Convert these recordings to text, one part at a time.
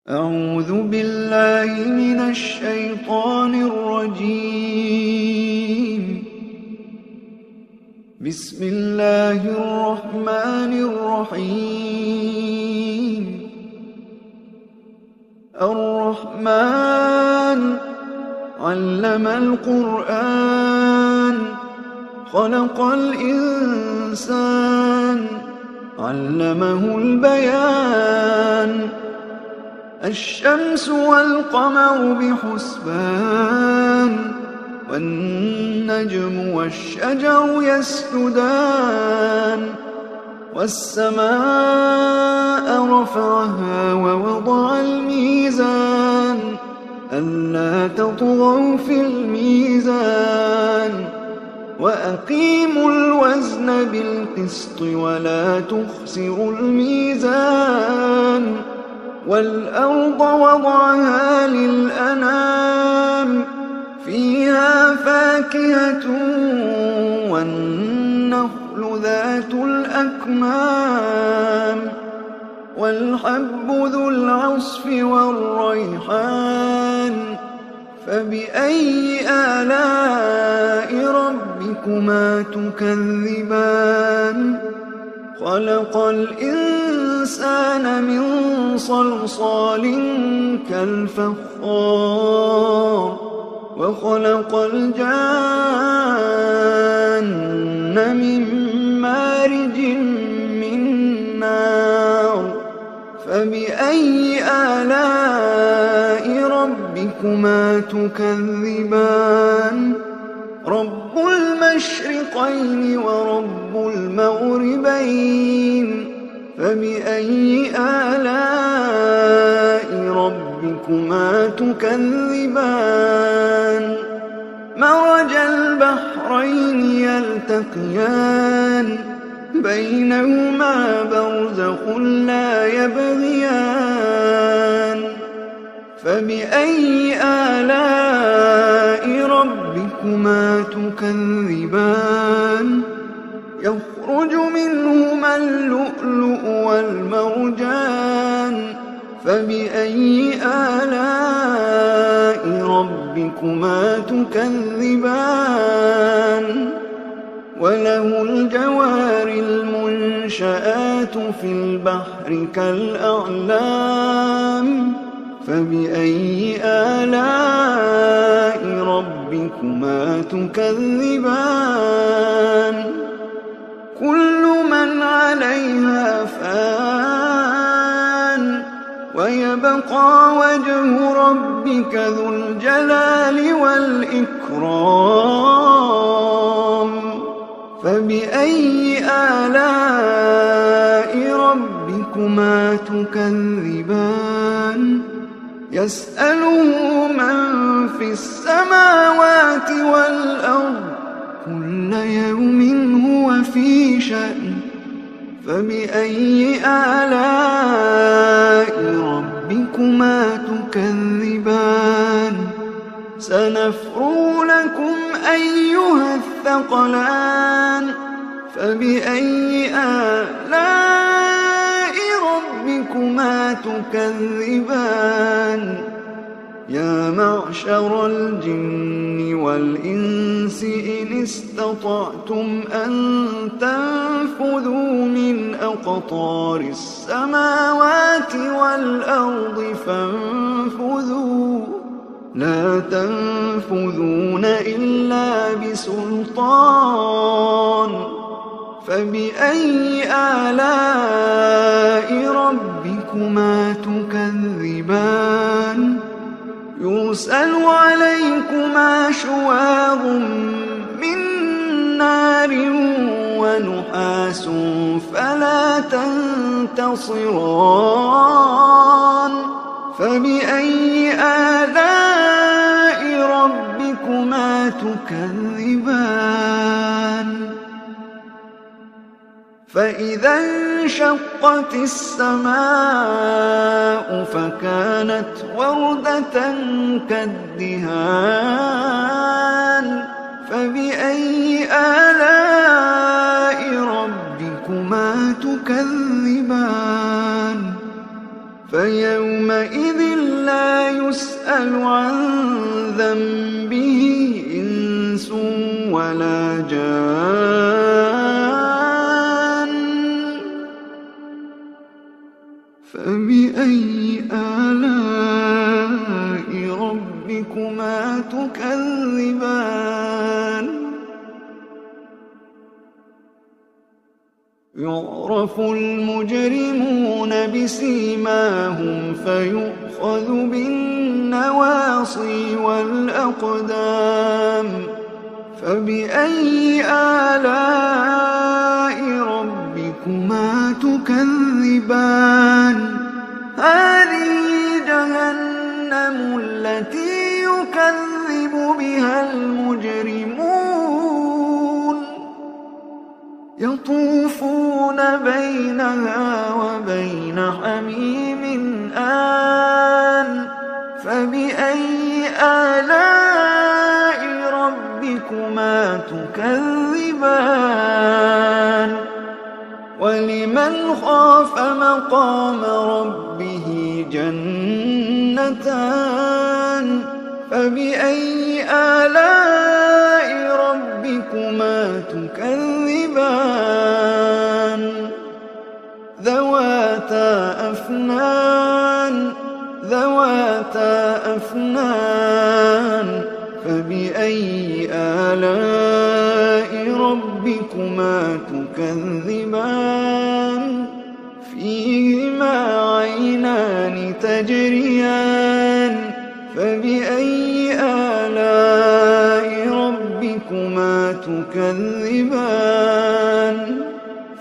أعوذ بالله من الشيطان الرجيم. بسم الله الرحمن الرحيم. الرحمن علم القرآن خلق الإنسان علمه البيان. الشمس والقمر بحسبان والنجم والشجر يسجدان. والسماء رفعها ووضع الميزان ألا تطغوا في الميزان وأقيموا الوزن بالقسط ولا تخسروا الميزان. والأرض وضعها للأنام فيها فاكهة والنخل ذات الأكمام والحب ذو العصف والريحان. فبأي آلاء ربكما تكذبان؟ خلق الإنسان من صلصال كالفخار وخلق الجان من مارج من نار. فبأي آلاء ربكما تكذبان؟ رب المشرقين ورب المغربين. فبأي آلاء ربكما تكذبان؟ مرج البحرين يلتقيان بينهما برزخ لا يبغيان. فبأي آلاء ربكما تكذبان؟ يخرج منهما اللؤلؤ والمرجان. فبأي آلاء ربكما تكذبان؟ وله الجوار المنشآت في البحر كالأعلام. فبأي آلاء ربكما تكذبان؟ كل من عليها فان ويبقى وجه ربك ذو الجلال والإكرام. فبأي آلاء ربكما تكذبان؟ يسأله من في السماوات والأرض كل يوم هو في شأن. فبأي آلاء ربكما تكذبان؟ سنفرغ لكم أيها الثقلان. فبأي آلاء ربكما تكذبان؟ يا معشر الجن والإنس إن استطعتم أن تنفذوا من أقطار السماوات والأرض فانفذوا لا تنفذون إلا بسلطان. فبأي آلاء ربكما تكذبان؟ يرسل عليكما شواظ من نار ونحاس فلا تنتصران. فبأي آلاء ربكما تكذبان؟ فإذا انشقت السماء فكانت وردة كالدهان. فبأي آلاء ربكما تكذبان؟ فيومئذ لا يسأل عن ذنبه إنس ولا جان. فبأي آلاء ربكما تكذبان. يعرف المجرمون بسيماهم فيؤخذ بالنواصي والأقدام. فبأي آلاء ربكما تكذبان. هذه جهنم التي يكذب بها المجرمون يطوفون بينها وبين حميم آن. فبأي آلاء ربكما تكذبان. ولمن خاف مقام ربه جنتان. فبأي آلاء ربكما تكذبان. ذواتا أفنان. فبأي آلاء ربكما تكذبان. فيهما عينان تجريان. فبأي آلاء ربكما تكذبان.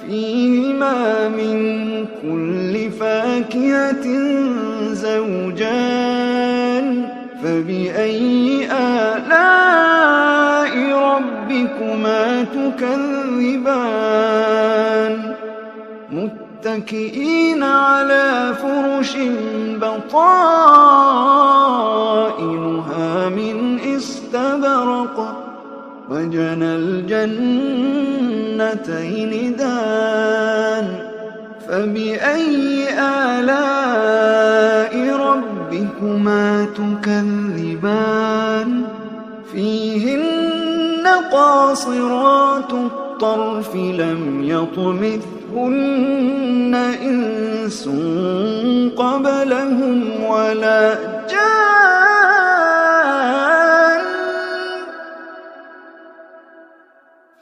فيهما من كل فاكهة زوجان. فبأي آلاء ربكما تكذبان. متكئين على فرش بطائنها من استبرق. وجنى الجنتين دان. فبأي آلاء ربكما تكذبان. فيهن قاصرات الطرف لم يطمثهن إنس قبلهم ولا جان.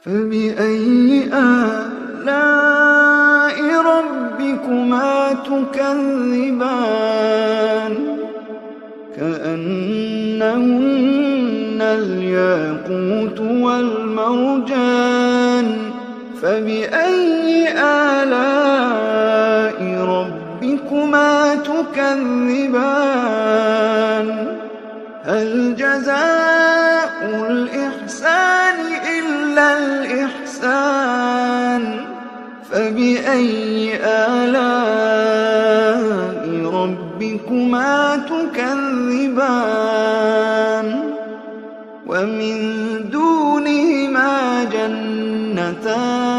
فبأي آلاء ربكما تكذبان. كأنهن الياقوت والمرجان. فبأي آلاء ربكما تكذبان. هل جزاء الإحسان إلا الإحسان. فبأي آلاء ربكما تكذبان. ومن دونهما جنتان.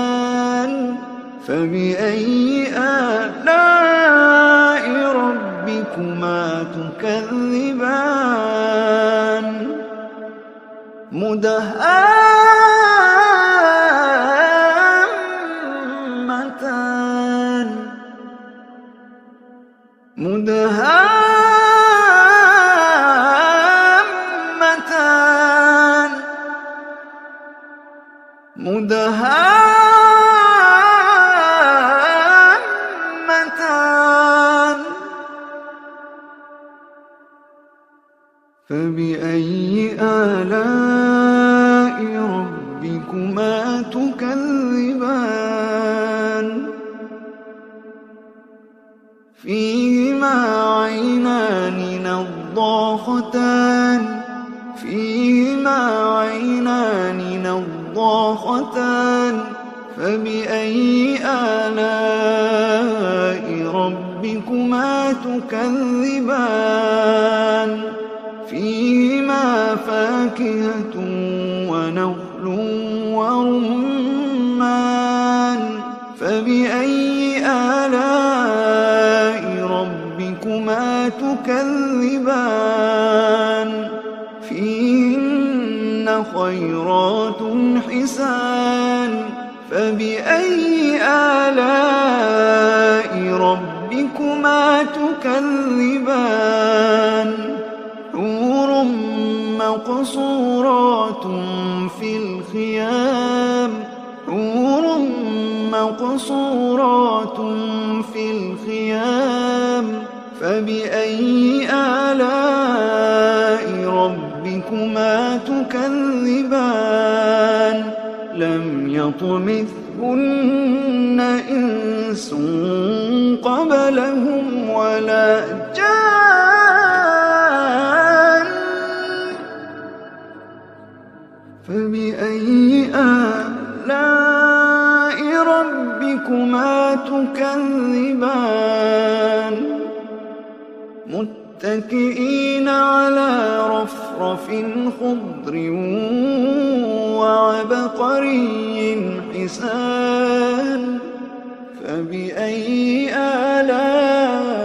فبأي آلاء ربكما تكذبان. مدهامتان. مدهامتان. فبأي آلاء ربكما تكذبان. فيهما عينان نضاختان. فبأي آلاء ربكما تكذبان. فيهما فاكهة ونخل ورمان. تكذبان فيهن خيرات حسان فبأي آلاء ربكما تكذبان حور مقصورات في الخيام حور مقصورات في الخيام فبأي آلاء ربكما تكذبان لم يطمثهن إنس قبلهم ولا جان فبأي آلاء ربكما تكذبان متكئين على رفرف خضر وعبقري حسان فبأي آلاء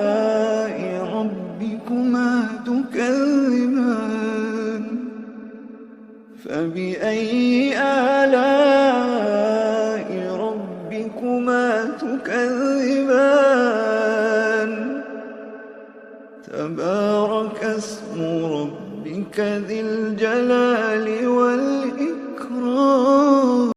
ربكما تكذبان فبأي آلاء ربكما تكذبان تبارك اسم ربك ذي الجلال والإكرام